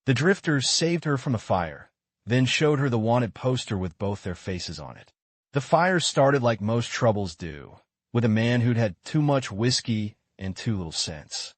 The drifters saved her from the fire, then showed her the wanted poster with both their faces on it. The fire started like most troubles do, with a man who'd had too much whiskey and too little sense.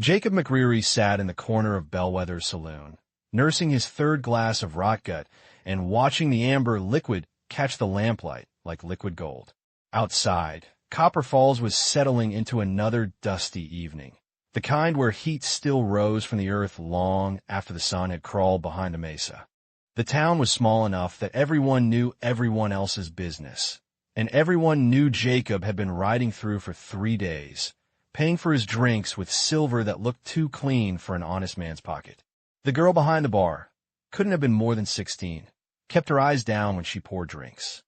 Jacob McCreary sat in the corner of Bellwether's saloon, nursing his third glass of rotgut and watching the amber liquid catch the lamplight like liquid gold. Outside, Copper Falls was settling into another dusty evening, the kind where heat still rose from the earth long after the sun had crawled behind a mesa. The town was small enough that everyone knew everyone else's business, and everyone knew Jacob had been riding through for 3 days, paying for his drinks with silver that looked too clean for an honest man's pocket. The girl behind the bar, couldn't have been more than 16, kept her eyes down when she poured drinks.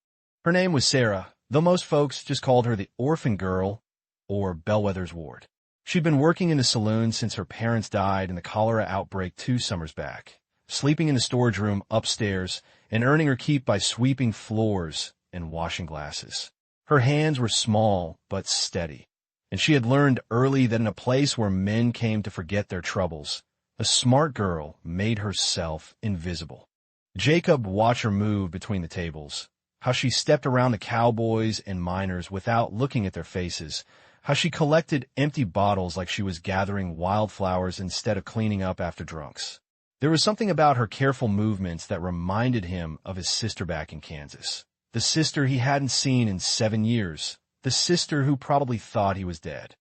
Her name was Sarah, though most folks just called her the orphan girl or Bellwether's ward. She'd been working in the saloon since her parents died in the cholera outbreak 2 summers back, sleeping in the storage room upstairs and earning her keep by sweeping floors and washing glasses. Her hands were small but steady, and she had learned early that in a place where men came to forget their troubles, a smart girl made herself invisible. Jacob watched her move between the tables, how she stepped around the cowboys and miners without looking at their faces, how she collected empty bottles like she was gathering wildflowers instead of cleaning up after drunks. There was something about her careful movements that reminded him of his sister back in Kansas, the sister he hadn't seen in 7 years, the sister who probably thought he was dead.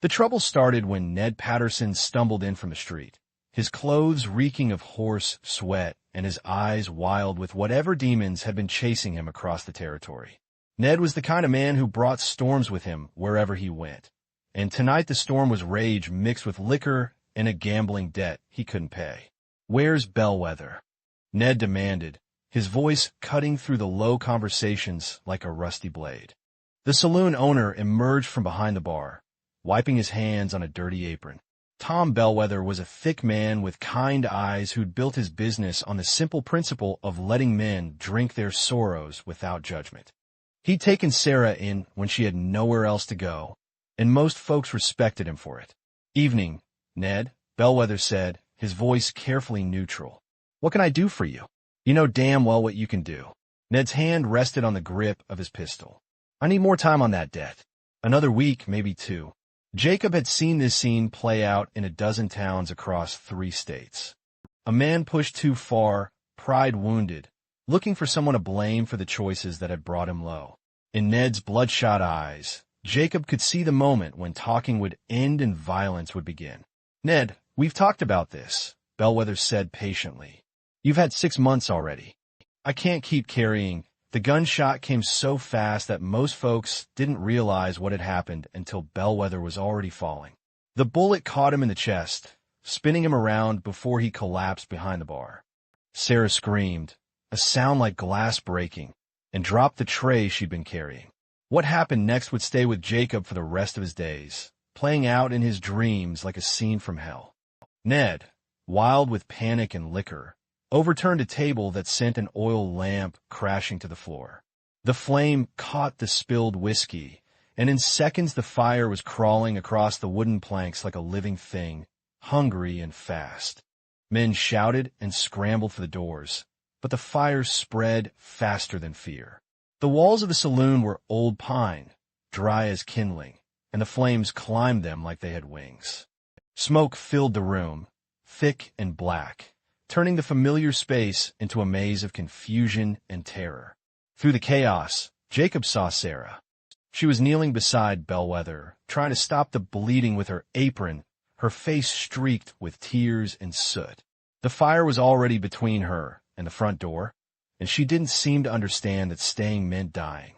The trouble started when Ned Patterson stumbled in from the street, his clothes reeking of horse sweat and his eyes wild with whatever demons had been chasing him across the territory. Ned was the kind of man who brought storms with him wherever he went, and tonight the storm was rage mixed with liquor and a gambling debt he couldn't pay. "Where's Bellwether?" Ned demanded, his voice cutting through the low conversations like a rusty blade. The saloon owner emerged from behind the bar, wiping his hands on a dirty apron. Tom Bellwether was a thick man with kind eyes who'd built his business on the simple principle of letting men drink their sorrows without judgment. He'd taken Sarah in when she had nowhere else to go, and most folks respected him for it. "Evening, Ned," Bellwether said, his voice carefully neutral. "What can I do for you?" "You know damn well what you can do." Ned's hand rested on the grip of his pistol. "I need more time on that debt. Another week, maybe 2. Jacob had seen this scene play out in a dozen towns across 3 states. A man pushed too far, pride wounded, looking for someone to blame for the choices that had brought him low. In Ned's bloodshot eyes, Jacob could see the moment when talking would end and violence would begin. "Ned, we've talked about this," Bellwether said patiently. "You've had 6 months already. I can't keep carrying." The gunshot came so fast that most folks didn't realize what had happened until Bellwether was already falling. The bullet caught him in the chest, spinning him around before he collapsed behind the bar. Sarah screamed, a sound like glass breaking, and dropped the tray she'd been carrying. What happened next would stay with Jacob for the rest of his days, playing out in his dreams like a scene from hell. Ned, wild with panic and liquor, overturned a table that sent an oil lamp crashing to the floor. The flame caught the spilled whiskey, and in seconds the fire was crawling across the wooden planks like a living thing, hungry and fast. Men shouted and scrambled for the doors, but the fire spread faster than fear. The walls of the saloon were old pine, dry as kindling, and the flames climbed them like they had wings. Smoke filled the room, thick and black, turning the familiar space into a maze of confusion and terror. Through the chaos, Jacob saw Sarah. She was kneeling beside Bellwether, trying to stop the bleeding with her apron, her face streaked with tears and soot. The fire was already between her and the front door, and she didn't seem to understand that staying meant dying.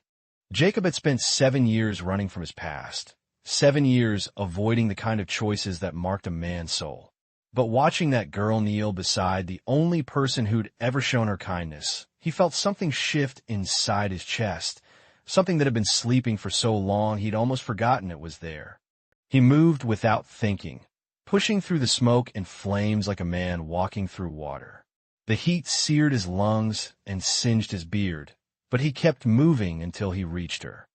Jacob had spent 7 years running from his past, 7 years avoiding the kind of choices that marked a man's soul. But watching that girl kneel beside the only person who'd ever shown her kindness, he felt something shift inside his chest, something that had been sleeping for so long he'd almost forgotten it was there. He moved without thinking, pushing through the smoke and flames like a man walking through water. The heat seared his lungs and singed his beard, but he kept moving until he reached her.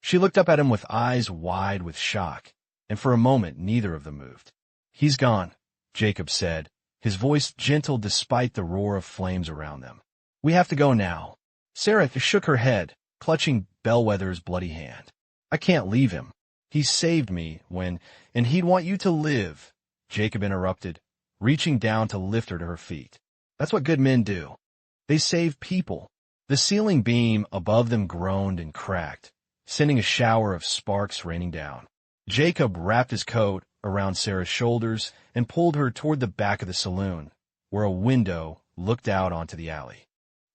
She looked up at him with eyes wide with shock, and for a moment neither of them moved. "He's gone," Jacob said, his voice gentle despite the roar of flames around them. "We have to go now." Sarah shook her head, clutching Bellwether's bloody hand. "I can't leave him. He saved me and he'd want you to live," Jacob interrupted, reaching down to lift her to her feet. "That's what good men do. They save people." The ceiling beam above them groaned and cracked, sending a shower of sparks raining down. Jacob wrapped his coat around Sarah's shoulders and pulled her toward the back of the saloon, where a window looked out onto the alley.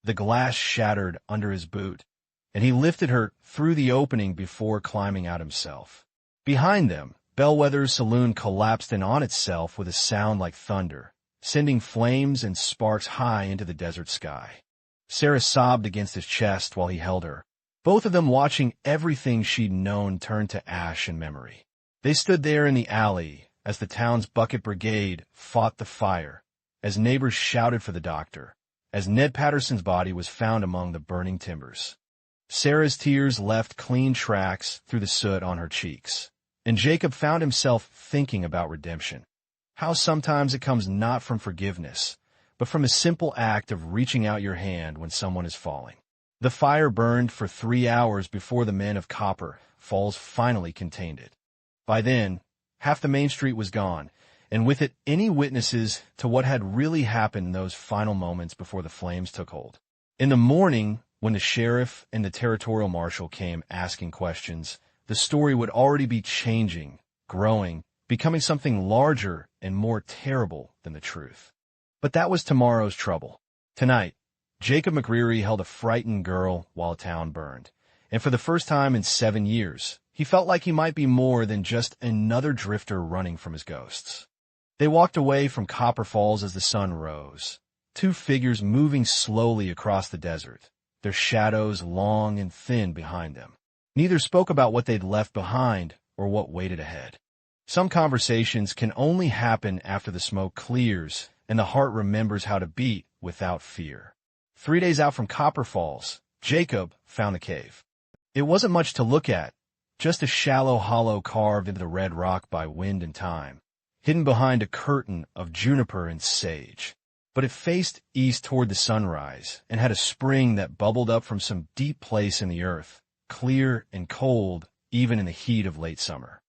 The glass shattered under his boot, and he lifted her through the opening before climbing out himself. Behind them, Bellwether's saloon collapsed in on itself with a sound like thunder, sending flames and sparks high into the desert sky. Sarah sobbed against his chest while he held her, both of them watching everything she'd known turn to ash in memory. They stood there in the alley as the town's bucket brigade fought the fire, as neighbors shouted for the doctor, as Ned Patterson's body was found among the burning timbers. Sarah's tears left clean tracks through the soot on her cheeks, and Jacob found himself thinking about redemption. How sometimes it comes not from forgiveness, but from a simple act of reaching out your hand when someone is falling. The fire burned for 3 hours before the men of Copper Falls finally contained it. By then, half the main street was gone, and with it any witnesses to what had really happened in those final moments before the flames took hold. In the morning, when the sheriff and the territorial marshal came asking questions, the story would already be changing, growing, becoming something larger and more terrible than the truth. But that was tomorrow's trouble. Tonight, Jacob McCreary held a frightened girl while town burned, and for the first time in 7 years, he felt like he might be more than just another drifter running from his ghosts. They walked away from Copper Falls as the sun rose, two figures moving slowly across the desert, their shadows long and thin behind them. Neither spoke about what they'd left behind or what waited ahead. Some conversations can only happen after the smoke clears and the heart remembers how to beat without fear. 3 days out from Copper Falls, Jacob found the cave. It wasn't much to look at, just a shallow hollow carved into the red rock by wind and time, hidden behind a curtain of juniper and sage. But it faced east toward the sunrise and had a spring that bubbled up from some deep place in the earth, clear and cold even in the heat of late summer.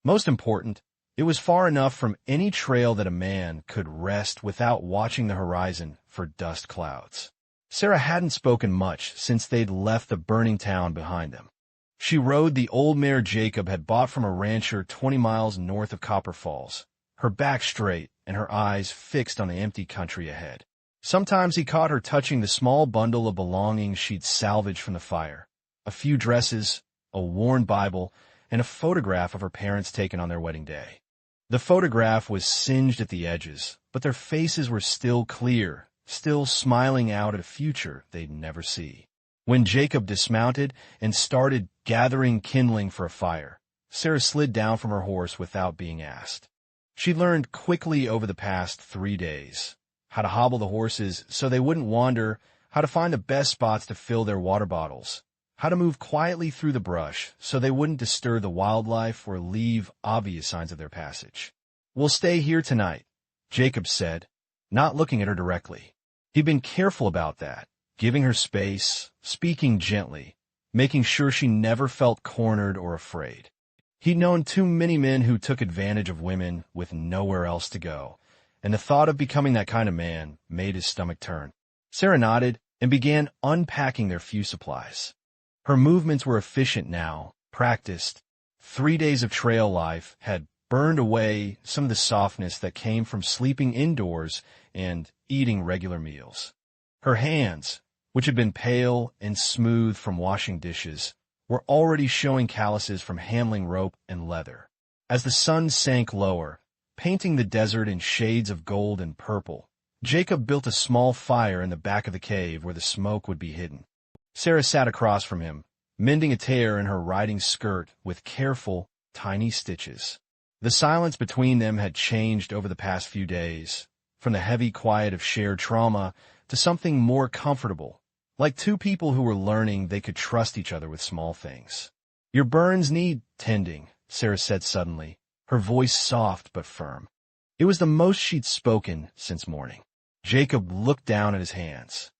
Most important, it was far enough from any trail that a man could rest without watching the horizon for dust clouds. Sarah hadn't spoken much since they'd left the burning town behind them. She rode the old mare Jacob had bought from a rancher 20 miles north of Copper Falls, her back straight and her eyes fixed on the empty country ahead. Sometimes he caught her touching the small bundle of belongings she'd salvaged from the fire, a few dresses, a worn Bible, and a photograph of her parents taken on their wedding day. The photograph was singed at the edges, but their faces were still clear, still smiling out at a future they'd never see. When Jacob dismounted and started gathering kindling for a fire, Sarah slid down from her horse without being asked. She learned quickly over the past 3 days how to hobble the horses so they wouldn't wander, how to find the best spots to fill their water bottles, how to move quietly through the brush so they wouldn't disturb the wildlife or leave obvious signs of their passage. "We'll stay here tonight," Jacob said, not looking at her directly. He'd been careful about that, giving her space, speaking gently, making sure she never felt cornered or afraid. He'd known too many men who took advantage of women with nowhere else to go, and the thought of becoming that kind of man made his stomach turn. Sarah nodded and began unpacking their few supplies. Her movements were efficient now, practiced. 3 days of trail life had burned away some of the softness that came from sleeping indoors and eating regular meals. Her hands, which had been pale and smooth from washing dishes, were already showing calluses from handling rope and leather. As the sun sank lower, painting the desert in shades of gold and purple, Jacob built a small fire in the back of the cave where the smoke would be hidden. Sarah sat across from him, mending a tear in her riding skirt with careful, tiny stitches. The silence between them had changed over the past few days, from the heavy quiet of shared trauma to something more comfortable, like two people who were learning they could trust each other with small things. "Your burns need tending," Sarah said suddenly, her voice soft but firm. It was the most she'd spoken since morning. Jacob looked down at his hands.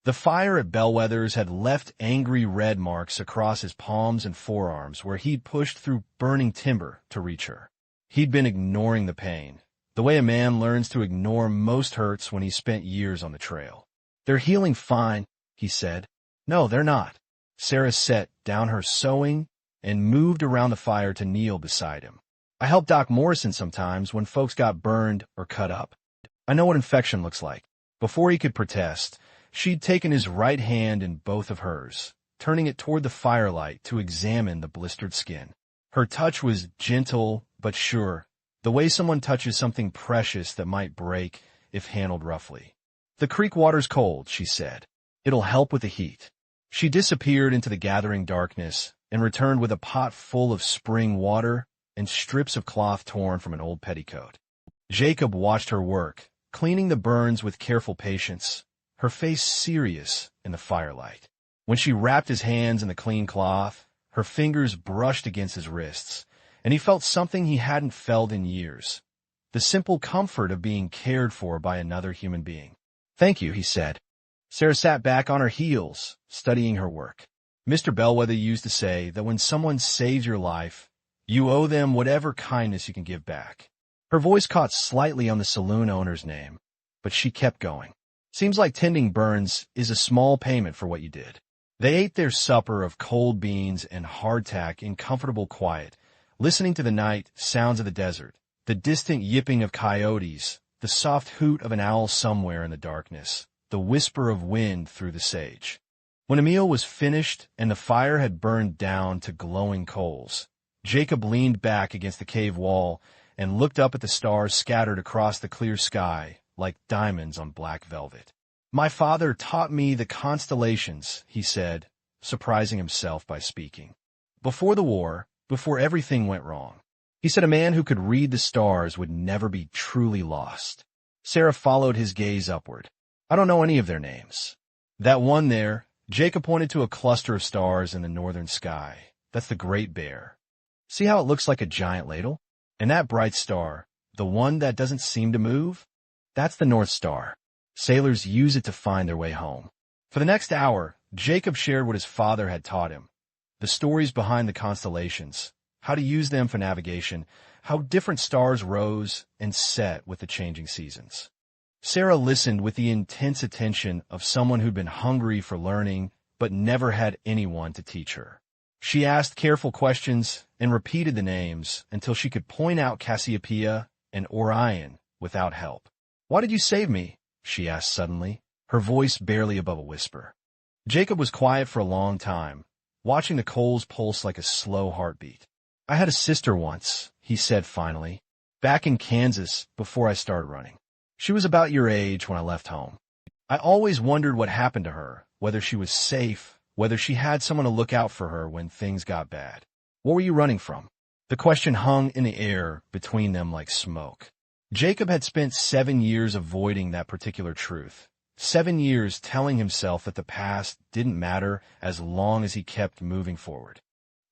The fire at Bellwether's had left angry red marks across his palms and forearms where he'd pushed through burning timber to reach her. He'd been ignoring the pain, the way a man learns to ignore most hurts when he's spent years on the trail. "They're healing fine," he said. "No, they're not." Sarah set down her sewing and moved around the fire to kneel beside him. "I help Doc Morrison sometimes when folks got burned or cut up. I know what infection looks like." Before he could protest, she'd taken his right hand in both of hers, turning it toward the firelight to examine the blistered skin. Her touch was gentle but sure, the way someone touches something precious that might break if handled roughly. "The creek water's cold," she said. "It'll help with the heat." She disappeared into the gathering darkness and returned with a pot full of spring water and strips of cloth torn from an old petticoat. Jacob watched her work, cleaning the burns with careful patience, her face serious in the firelight. When she wrapped his hands in the clean cloth, her fingers brushed against his wrists, and he felt something he hadn't felt in years, the simple comfort of being cared for by another human being. "Thank you," he said. Sarah sat back on her heels, studying her work. Mr. Bellwether used to say that when someone saves your life, you owe them whatever kindness you can give back. Her voice caught slightly on the saloon owner's name, but she kept going. "Seems like tending burns is a small payment for what you did." They ate their supper of cold beans and hardtack in comfortable quiet, listening to the night sounds of the desert, the distant yipping of coyotes, the soft hoot of an owl somewhere in the darkness, the whisper of wind through the sage. When a meal was finished and the fire had burned down to glowing coals, Jacob leaned back against the cave wall and looked up at the stars scattered across the clear sky like diamonds on black velvet. "My father taught me the constellations," he said, surprising himself by speaking. "Before the war, before everything went wrong. He said a man who could read the stars would never be truly lost." Sarah followed his gaze upward. "I don't know any of their names." "That one there," Jacob pointed to a cluster of stars in the northern sky. "That's the Great Bear. See how it looks like a giant ladle? And that bright star, the one that doesn't seem to move? That's the North Star. Sailors use it to find their way home." For the next hour, Jacob shared what his father had taught him, the stories behind the constellations, how to use them for navigation, how different stars rose and set with the changing seasons. Sarah listened with the intense attention of someone who'd been hungry for learning but never had anyone to teach her. She asked careful questions and repeated the names until she could point out Cassiopeia and Orion without help. "Why did you save me?" she asked suddenly, her voice barely above a whisper. Jacob was quiet for a long time, watching the coals pulse like a slow heartbeat. "I had a sister once," he said finally, "back in Kansas before I started running. She was about your age when I left home. I always wondered what happened to her, whether she was safe, whether she had someone to look out for her when things got bad. What were you running from?" The question hung in the air between them like smoke. Jacob had spent 7 years avoiding that particular truth, 7 years telling himself that the past didn't matter as long as he kept moving forward.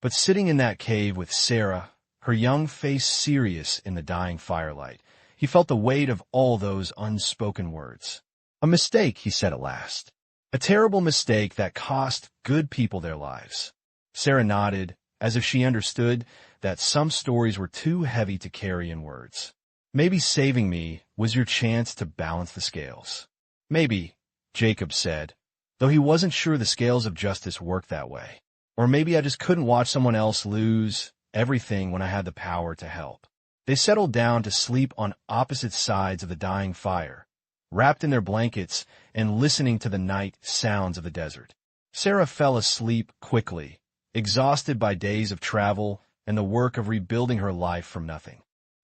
But sitting in that cave with Sarah, her young face serious in the dying firelight, he felt the weight of all those unspoken words. "A mistake," he said at last. "A terrible mistake that cost good people their lives." Sarah nodded, as if she understood that some stories were too heavy to carry in words. "Maybe saving me was your chance to balance the scales." "Maybe," Jacob said, though he wasn't sure the scales of justice worked that way. "Or maybe I just couldn't watch someone else lose everything when I had the power to help." They settled down to sleep on opposite sides of the dying fire, wrapped in their blankets and listening to the night sounds of the desert. Sarah fell asleep quickly, exhausted by days of travel and the work of rebuilding her life from nothing.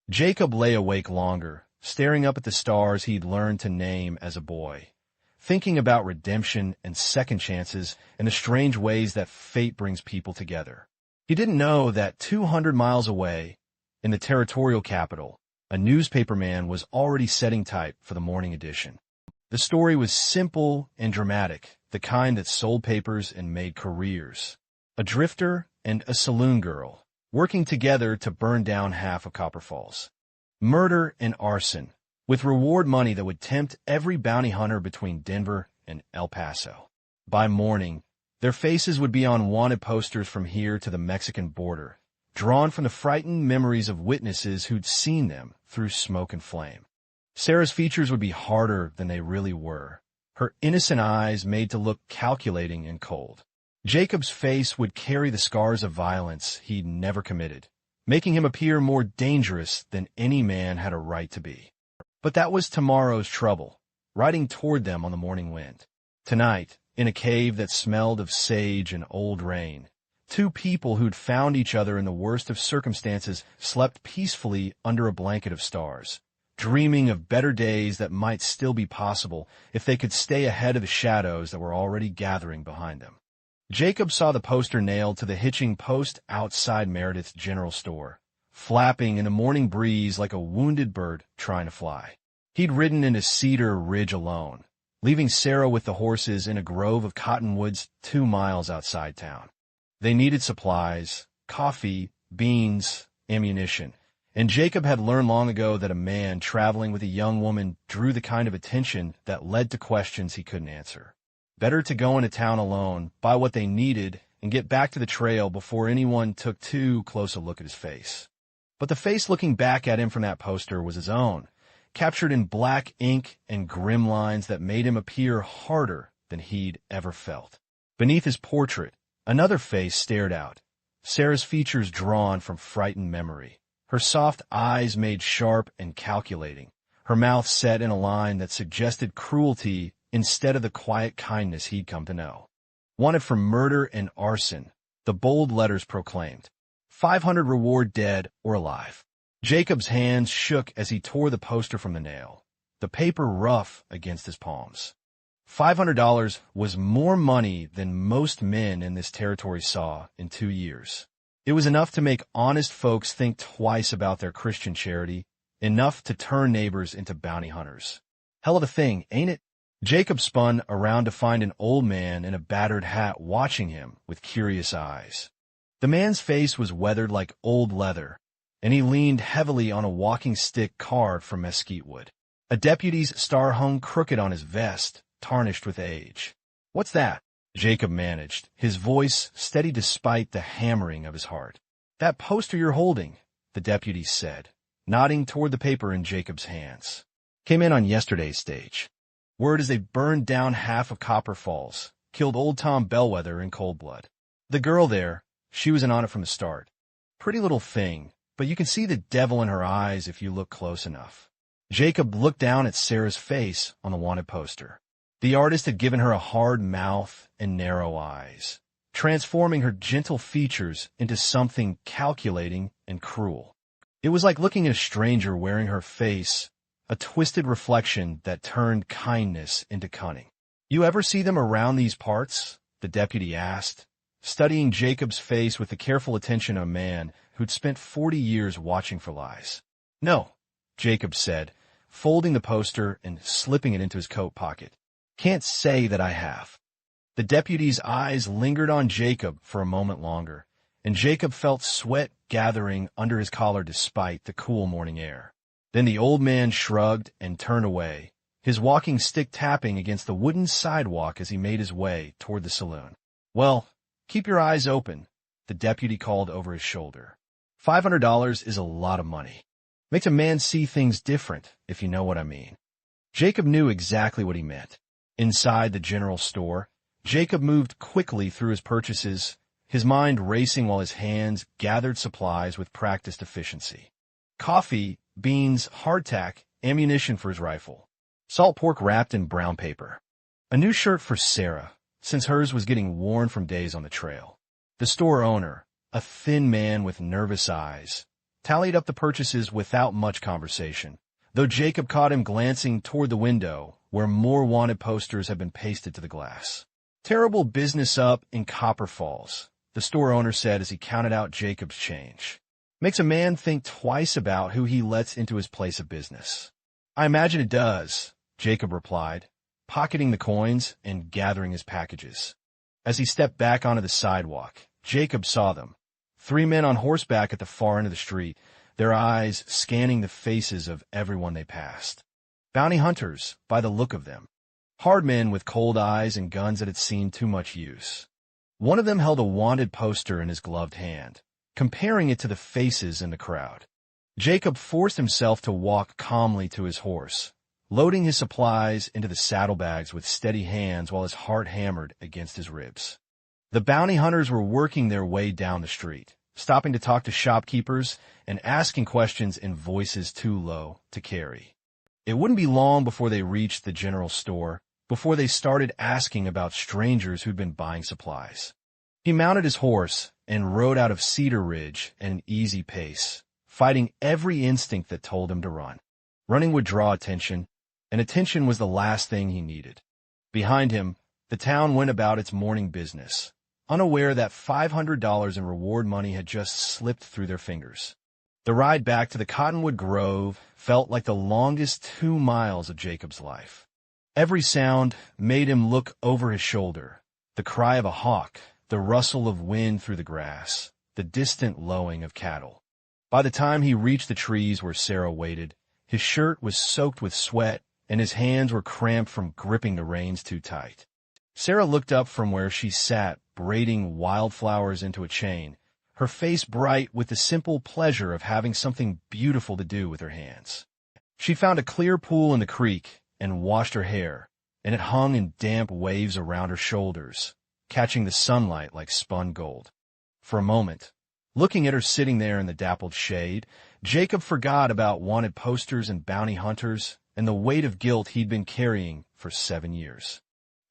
Jacob lay awake longer, staring up at the stars he'd learned to name as a boy, thinking about redemption and second chances and the strange ways that fate brings people together. He didn't know that 200 miles away, in the territorial capital, a newspaperman was already setting type for the morning edition. The story was simple and dramatic, the kind that sold papers and made careers. A drifter and a saloon girl, working together to burn down half of Copper Falls. Murder and arson, with reward money that would tempt every bounty hunter between Denver and El Paso. By morning, their faces would be on wanted posters from here to the Mexican border, drawn from the frightened memories of witnesses who'd seen them through smoke and flame. Sarah's features would be harder than they really were, her innocent eyes made to look calculating and cold. Jacob's face would carry the scars of violence he'd never committed, making him appear more dangerous than any man had a right to be. But that was tomorrow's trouble, riding toward them on the morning wind. Tonight, in a cave that smelled of sage and old rain, two people who'd found each other in the worst of circumstances slept peacefully under a blanket of stars, dreaming of better days that might still be possible if they could stay ahead of the shadows that were already gathering behind them. Jacob saw the poster nailed to the hitching post outside Meredith's general store, flapping in a morning breeze like a wounded bird trying to fly. He'd ridden into Cedar Ridge alone, leaving Sarah with the horses in a grove of cottonwoods 2 miles outside town. They needed supplies, coffee, beans, ammunition, and Jacob had learned long ago that a man traveling with a young woman drew the kind of attention that led to questions he couldn't answer. Better to go into town alone, buy what they needed, and get back to the trail before anyone took too close a look at his face. But the face looking back at him from that poster was his own, captured in black ink and grim lines that made him appear harder than he'd ever felt. Beneath his portrait, another face stared out, Sarah's features drawn from frightened memory, her soft eyes made sharp and calculating, her mouth set in a line that suggested cruelty instead of the quiet kindness he'd come to know. Wanted for murder and arson, the bold letters proclaimed. 500 reward dead or alive. Jacob's hands shook as he tore the poster from the nail, the paper rough against his palms. $500 was more money than most men in this territory saw in 2 years. It was enough to make honest folks think twice about their Christian charity, enough to turn neighbors into bounty hunters. Hell of a thing, ain't it? Jacob spun around to find an old man in a battered hat watching him with curious eyes. The man's face was weathered like old leather, and he leaned heavily on a walking stick carved from mesquite wood. A deputy's star hung crooked on his vest, tarnished with age. "What's that?" Jacob managed, his voice steady despite the hammering of his heart. "That poster you're holding," the deputy said, nodding toward the paper in Jacob's hands. "Came in on yesterday's stage. Word is they burned down half of Copper Falls, killed old Tom Bellwether in cold blood. The girl there, she was in on it from the start. Pretty little thing, but you can see the devil in her eyes if you look close enough." Jacob looked down at Sarah's face on the wanted poster. The artist had given her a hard mouth and narrow eyes, transforming her gentle features into something calculating and cruel. It was like looking at a stranger wearing her face, a twisted reflection that turned kindness into cunning. "You ever see them around these parts?" the deputy asked, studying Jacob's face with the careful attention of a man who'd spent 40 years watching for lies. "No," Jacob said, folding the poster and slipping it into his coat pocket. "Can't say that I have." The deputy's eyes lingered on Jacob for a moment longer, and Jacob felt sweat gathering under his collar despite the cool morning air. Then the old man shrugged and turned away, his walking stick tapping against the wooden sidewalk as he made his way toward the saloon. "Well, keep your eyes open," the deputy called over his shoulder. $500 is a lot of money. Makes a man see things different, if you know what I mean. Jacob knew exactly what he meant. Inside the general store, Jacob moved quickly through his purchases, his mind racing while his hands gathered supplies with practiced efficiency. Coffee, beans, hardtack, ammunition for his rifle. Salt pork wrapped in brown paper. A new shirt for Sarah, since hers was getting worn from days on the trail. The store owner, a thin man with nervous eyes, tallied up the purchases without much conversation, though Jacob caught him glancing toward the window where more wanted posters had been pasted to the glass. "Terrible business up in Copper Falls," the store owner said as he counted out Jacob's change. "Makes a man think twice about who he lets into his place of business." "I imagine it does," Jacob replied, pocketing the coins and gathering his packages. As he stepped back onto the sidewalk, Jacob saw them. 3 men on horseback at the far end of the street, their eyes scanning the faces of everyone they passed. Bounty hunters, by the look of them. Hard men with cold eyes and guns that had seen too much use. One of them held a wanted poster in his gloved hand, comparing it to the faces in the crowd. Jacob forced himself to walk calmly to his horse, loading his supplies into the saddlebags with steady hands while his heart hammered against his ribs. The bounty hunters were working their way down the street, stopping to talk to shopkeepers and asking questions in voices too low to carry. It wouldn't be long before they reached the general store, before they started asking about strangers who'd been buying supplies. He mounted his horse and rode out of Cedar Ridge at an easy pace, fighting every instinct that told him to run. Running would draw attention, and attention was the last thing he needed. Behind him, the town went about its morning business, unaware that $500 in reward money had just slipped through their fingers. The ride back to the Cottonwood Grove felt like the longest 2 miles of Jacob's life. Every sound made him look over his shoulder. The cry of a hawk, the rustle of wind through the grass, the distant lowing of cattle. By the time he reached the trees where Sarah waited, his shirt was soaked with sweat and his hands were cramped from gripping the reins too tight. Sarah looked up from where she sat, braiding wildflowers into a chain, her face bright with the simple pleasure of having something beautiful to do with her hands. She found a clear pool in the creek and washed her hair, and it hung in damp waves around her shoulders, catching the sunlight like spun gold. For a moment, looking at her sitting there in the dappled shade, Jacob forgot about wanted posters and bounty hunters and the weight of guilt he'd been carrying for 7 years.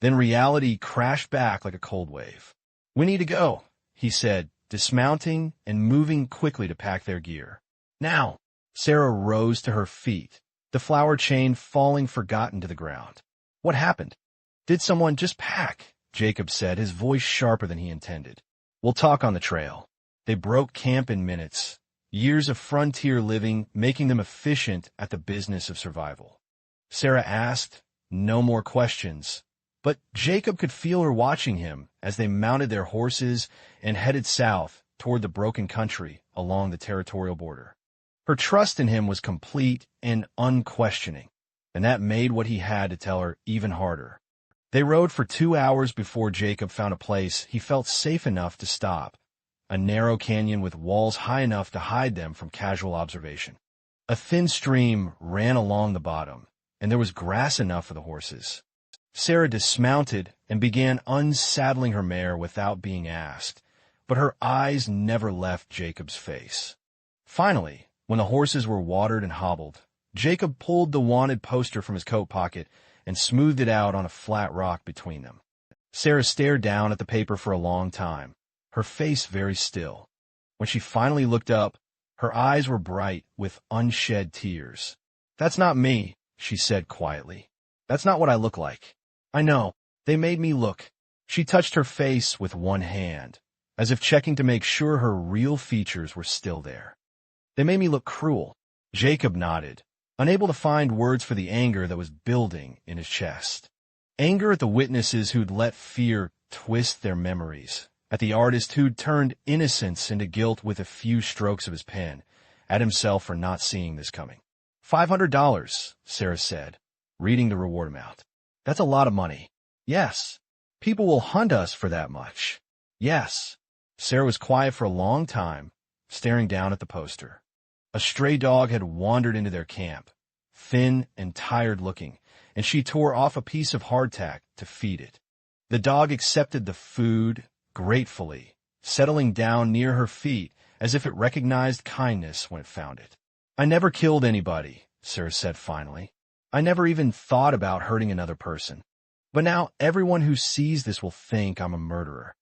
Then reality crashed back like a cold wave. "We need to go," he said, dismounting and moving quickly to pack their gear. "Now!" Sarah rose to her feet, the flower chain falling forgotten to the ground. "What happened?" "Did someone just pack?" Jacob said, his voice sharper than he intended. "We'll talk on the trail." They broke camp in minutes, years of frontier living making them efficient at the business of survival. Sarah asked, no more questions, but Jacob could feel her watching him as they mounted their horses and headed south toward the broken country along the territorial border. Her trust in him was complete and unquestioning, and that made what he had to tell her even harder. They rode for 2 hours before Jacob found a place he felt safe enough to stop, a narrow canyon with walls high enough to hide them from casual observation. A thin stream ran along the bottom, and there was grass enough for the horses. Sarah dismounted and began unsaddling her mare without being asked, but her eyes never left Jacob's face. Finally, when the horses were watered and hobbled, Jacob pulled the wanted poster from his coat pocket and smoothed it out on a flat rock between them. Sarah stared down at the paper for a long time, her face very still. When she finally looked up, her eyes were bright with unshed tears. "That's not me," she said quietly. "That's not what I look like. I know. They made me look." She touched her face with one hand, as if checking to make sure her real features were still there. "They made me look cruel." Jacob nodded, unable to find words for the anger that was building in his chest. Anger at the witnesses who'd let fear twist their memories, at the artist who'd turned innocence into guilt with a few strokes of his pen, at himself for not seeing this coming. $500, Sarah said, reading the reward amount. "That's a lot of money." "Yes." "People will hunt us for that much." "Yes." Sarah was quiet for a long time, staring down at the poster. A stray dog had wandered into their camp, thin and tired looking, and she tore off a piece of hardtack to feed it. The dog accepted the food gratefully, settling down near her feet as if it recognized kindness when it found it. "I never killed anybody," Sarah said finally. "I never even thought about hurting another person. But now everyone who sees this will think I'm a murderer."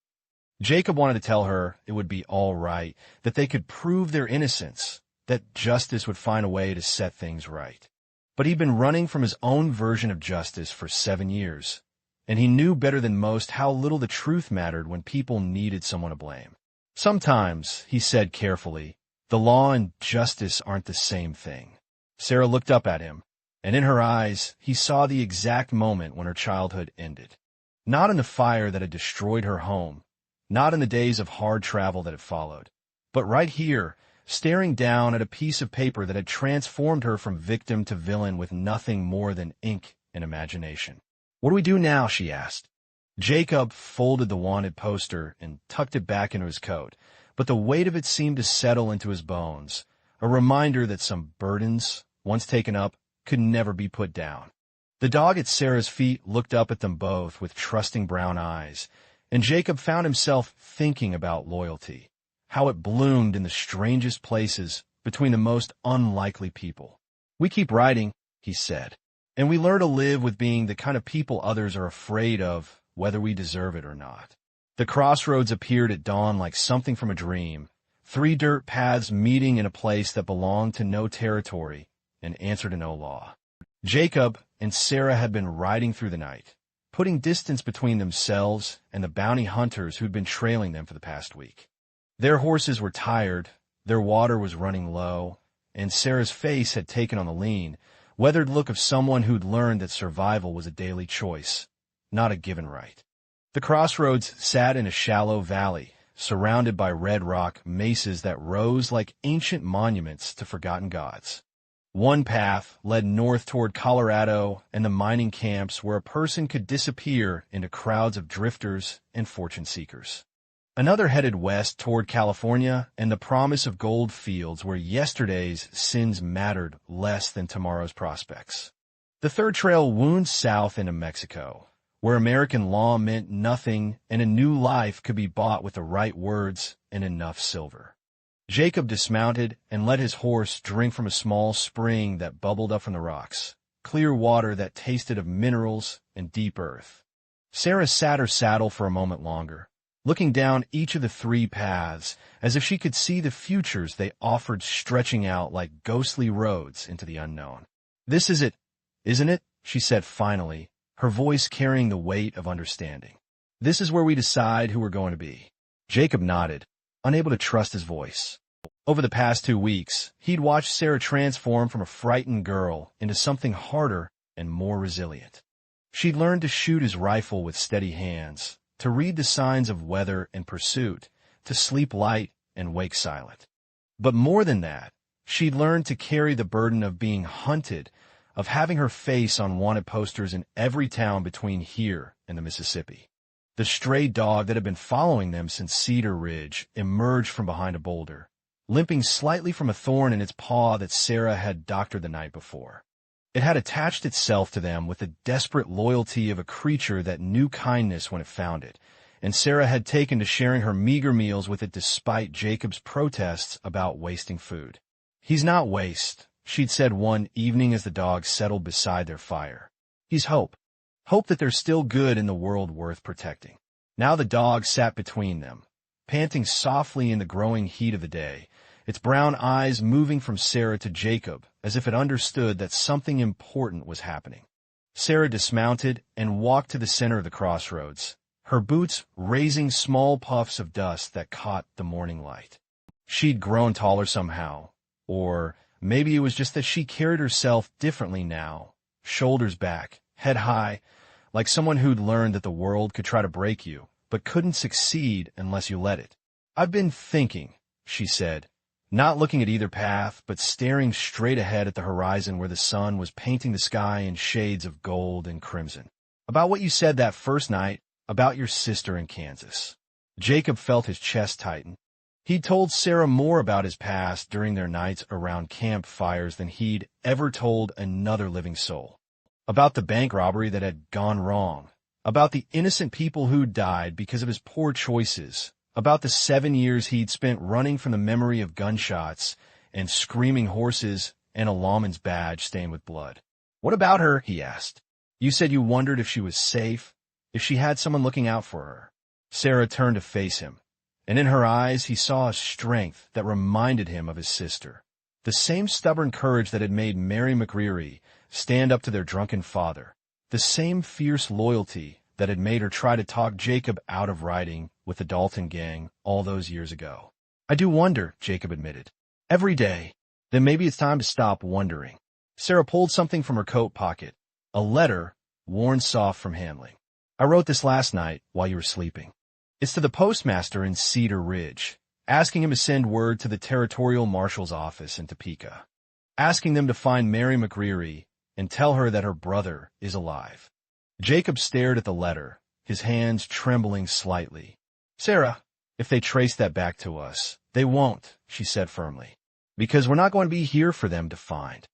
Jacob wanted to tell her it would be all right, that they could prove their innocence, that justice would find a way to set things right. But he'd been running from his own version of justice for 7 years, and he knew better than most how little the truth mattered when people needed someone to blame. "Sometimes," he said carefully, "the law and justice aren't the same thing." Sarah looked up at him, and in her eyes he saw the exact moment when her childhood ended. Not in the fire that had destroyed her home, not in the days of hard travel that had followed, but right here, staring down at a piece of paper that had transformed her from victim to villain with nothing more than ink and imagination. "What do we do now?" she asked. Jacob folded the wanted poster and tucked it back into his coat, but the weight of it seemed to settle into his bones, a reminder that some burdens, once taken up, could never be put down. The dog at Sarah's feet looked up at them both with trusting brown eyes, and Jacob found himself thinking about loyalty, how it bloomed in the strangest places between the most unlikely people. "We keep writing," he said, "and we learn to live with being the kind of people others are afraid of, whether we deserve it or not." The crossroads appeared at dawn like something from a dream, 3 dirt paths meeting in a place that belonged to no territory and answered to no law. Jacob and Sarah had been riding through the night, putting distance between themselves and the bounty hunters who'd been trailing them for the past week. Their horses were tired, their water was running low, and Sarah's face had taken on the lean, weathered look of someone who'd learned that survival was a daily choice, not a given right. The crossroads sat in a shallow valley, surrounded by red rock mesas that rose like ancient monuments to forgotten gods. One path led north toward Colorado and the mining camps where a person could disappear into crowds of drifters and fortune seekers. Another headed west toward California and the promise of gold fields where yesterday's sins mattered less than tomorrow's prospects. The third trail wound south into Mexico, where American law meant nothing and a new life could be bought with the right words and enough silver. Jacob dismounted and let his horse drink from a small spring that bubbled up from the rocks, clear water that tasted of minerals and deep earth. Sarah sat her saddle for a moment longer, looking down each of the 3 paths as if she could see the futures they offered stretching out like ghostly roads into the unknown. "This is it, isn't it?" she said finally, her voice carrying the weight of understanding. "This is where we decide who we're going to be." Jacob nodded, unable to trust his voice. Over the past 2 weeks, he'd watched Sarah transform from a frightened girl into something harder and more resilient. She'd learned to shoot his rifle with steady hands, to read the signs of weather and pursuit, to sleep light and wake silent. But more than that, she'd learned to carry the burden of being hunted, of having her face on wanted posters in every town between here and the Mississippi. The stray dog that had been following them since Cedar Ridge emerged from behind a boulder, limping slightly from a thorn in its paw that Sarah had doctored the night before. It had attached itself to them with the desperate loyalty of a creature that knew kindness when it found it, and Sarah had taken to sharing her meager meals with it despite Jacob's protests about wasting food. "He's not waste," she'd said one evening as the dog settled beside their fire. "He's hope. Hope that there's still good in the world worth protecting." Now the dog sat between them, panting softly in the growing heat of the day, its brown eyes moving from Sarah to Jacob as if it understood that something important was happening. Sarah dismounted and walked to the center of the crossroads, her boots raising small puffs of dust that caught the morning light. She'd grown taller somehow, or maybe it was just that she carried herself differently now, shoulders back, head high, like someone who'd learned that the world could try to break you, but couldn't succeed unless you let it. "I've been thinking," she said, not looking at either path, but staring straight ahead at the horizon where the sun was painting the sky in shades of gold and crimson, "about what you said that first night about your sister in Kansas." Jacob felt his chest tighten. He'd told Sarah more about his past during their nights around campfires than he'd ever told another living soul. About the bank robbery that had gone wrong, about the innocent people who'd died because of his poor choices, about the 7 years he'd spent running from the memory of gunshots and screaming horses and a lawman's badge stained with blood. "What about her?" he asked. "You said you wondered if she was safe, if she had someone looking out for her." Sarah turned to face him, and in her eyes he saw a strength that reminded him of his sister, the same stubborn courage that had made Mary McCreary stand up to their drunken father, the same fierce loyalty that had made her try to talk Jacob out of riding with the Dalton gang all those years ago. "I do wonder," Jacob admitted. "Every day. Then maybe it's time to stop wondering." Sarah pulled something from her coat pocket, a letter worn soft from handling. "I wrote this last night while you were sleeping. It's to the postmaster in Cedar Ridge. asking him to send word to the territorial marshal's office in Topeka, asking them to find Mary McCreary and tell her that her brother is alive. Jacob stared at the letter, his hands trembling slightly. "Sarah, if they trace that back to us, they won't," she said firmly. "Because we're not going to be here for them to find.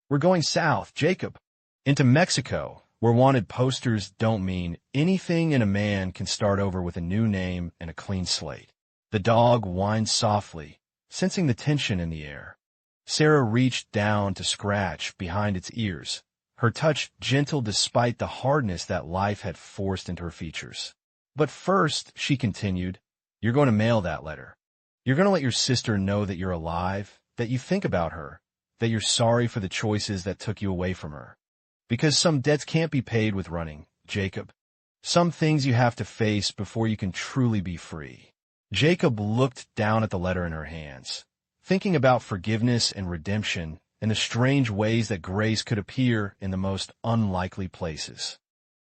We're going south, Jacob, into Mexico, where wanted posters don't mean anything and a man can start over with a new name and a clean slate." The dog whined softly, sensing the tension in the air. Sarah reached down to scratch behind its ears, her touch gentle despite the hardness that life had forced into her features. "But first," she continued, "you're going to mail that letter. You're going to let your sister know that you're alive, that you think about her, that you're sorry for the choices that took you away from her. Because some debts can't be paid with running, Jacob. Some things you have to face before you can truly be free." Jacob looked down at the letter in her hands, thinking about forgiveness and redemption and the strange ways that grace could appear in the most unlikely places.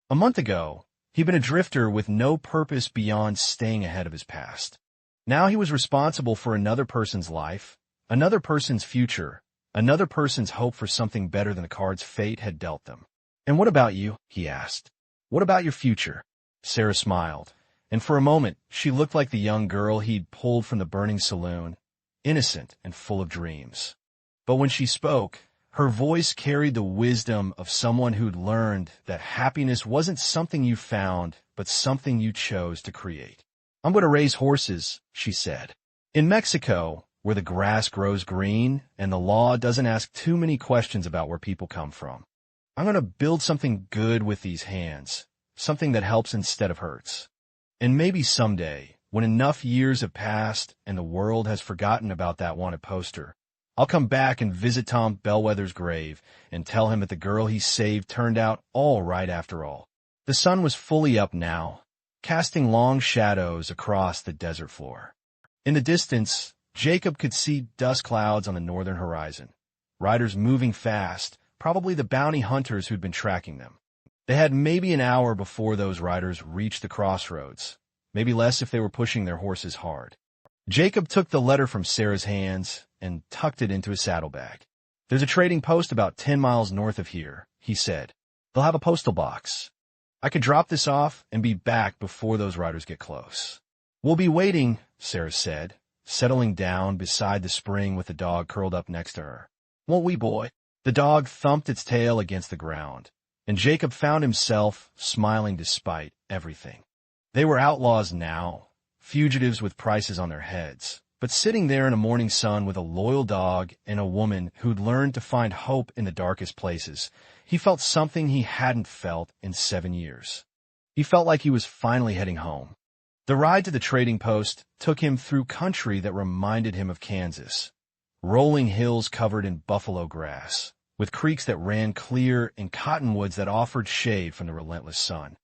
A month ago, he'd been a drifter with no purpose beyond staying ahead of his past. Now he was responsible for another person's life, another person's future, another person's hope for something better than the cards fate had dealt them. "And what about you?" he asked. "What about your future?" Sarah smiled, and for a moment she looked like the young girl he'd pulled from the burning saloon, innocent and full of dreams. But when she spoke, her voice carried the wisdom of someone who'd learned that happiness wasn't something you found, but something you chose to create. "I'm going to raise horses," she said. "In Mexico, where the grass grows green and the law doesn't ask too many questions about where people come from. I'm going to build something good with these hands, something that helps instead of hurts. And maybe someday, when enough years have passed and the world has forgotten about that wanted poster, I'll come back and visit Tom Bellwether's grave and tell him that the girl he saved turned out all right after all." The sun was fully up now, casting long shadows across the desert floor. In the distance, Jacob could see dust clouds on the northern horizon, riders moving fast, probably the bounty hunters who'd been tracking them. They had maybe an hour before those riders reached the crossroads, maybe less if they were pushing their horses hard. Jacob took the letter from Sarah's hands and tucked it into his saddlebag. "There's a trading post about 10 miles north of here," he said. "They'll have a postal box. I could drop this off and be back before those riders get close." "We'll be waiting," Sarah said, settling down beside the spring with the dog curled up next to her. "Won't we, boy?" The dog thumped its tail against the ground, and Jacob found himself smiling despite everything. They were outlaws now, fugitives with prices on their heads, but sitting there in a morning sun with a loyal dog and a woman who'd learned to find hope in the darkest places, he felt something he hadn't felt in 7 years. He felt like he was finally heading home. The ride to the trading post took him through country that reminded him of Kansas, rolling hills covered in buffalo grass, with creeks that ran clear and cottonwoods that offered shade from the relentless sun.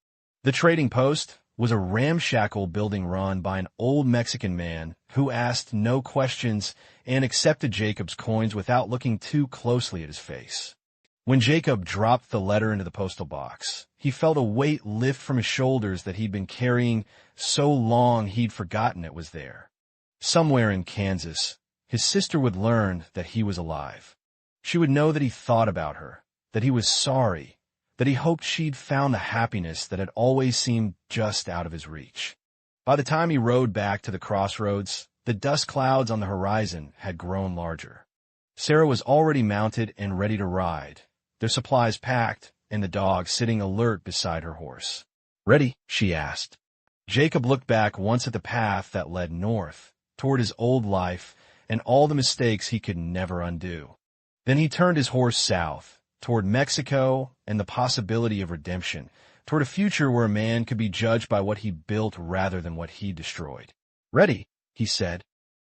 The trading post was a ramshackle building run by an old Mexican man who asked no questions and accepted Jacob's coins without looking too closely at his face. When Jacob dropped the letter into the postal box, he felt a weight lift from his shoulders that he'd been carrying so long he'd forgotten it was there. Somewhere in Kansas, his sister would learn that he was alive. She would know that he thought about her, that he was sorry, that he hoped she'd found the happiness that had always seemed just out of his reach. By the time he rode back to the crossroads, the dust clouds on the horizon had grown larger. Sarah was already mounted and ready to ride, their supplies packed, and the dog sitting alert beside her horse. "Ready?" she asked. Jacob looked back once at the path that led north, toward his old life and all the mistakes he could never undo. Then he turned his horse south, toward Mexico and the possibility of redemption, toward a future where a man could be judged by what he built rather than what he destroyed. "Ready," he said.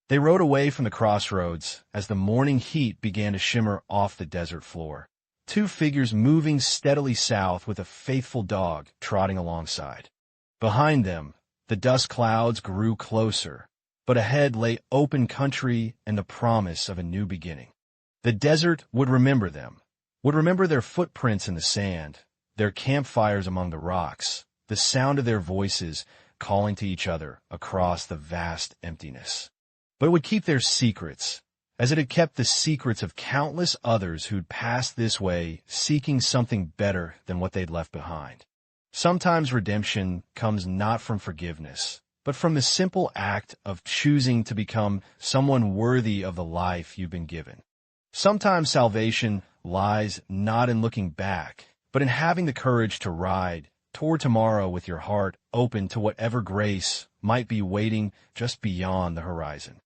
They rode away from the crossroads as the morning heat began to shimmer off the desert floor, two figures moving steadily south with a faithful dog trotting alongside. Behind them, the dust clouds grew closer, but ahead lay open country and the promise of a new beginning. The desert would remember them, would remember their footprints in the sand, their campfires among the rocks, the sound of their voices calling to each other across the vast emptiness. but it would keep their secrets, as it had kept the secrets of countless others who'd passed this way seeking something better than what they'd left behind. Sometimes redemption comes not from forgiveness, but from the simple act of choosing to become someone worthy of the life you've been given. Sometimes salvation lies not in looking back, but in having the courage to ride toward tomorrow with your heart open to whatever grace might be waiting just beyond the horizon.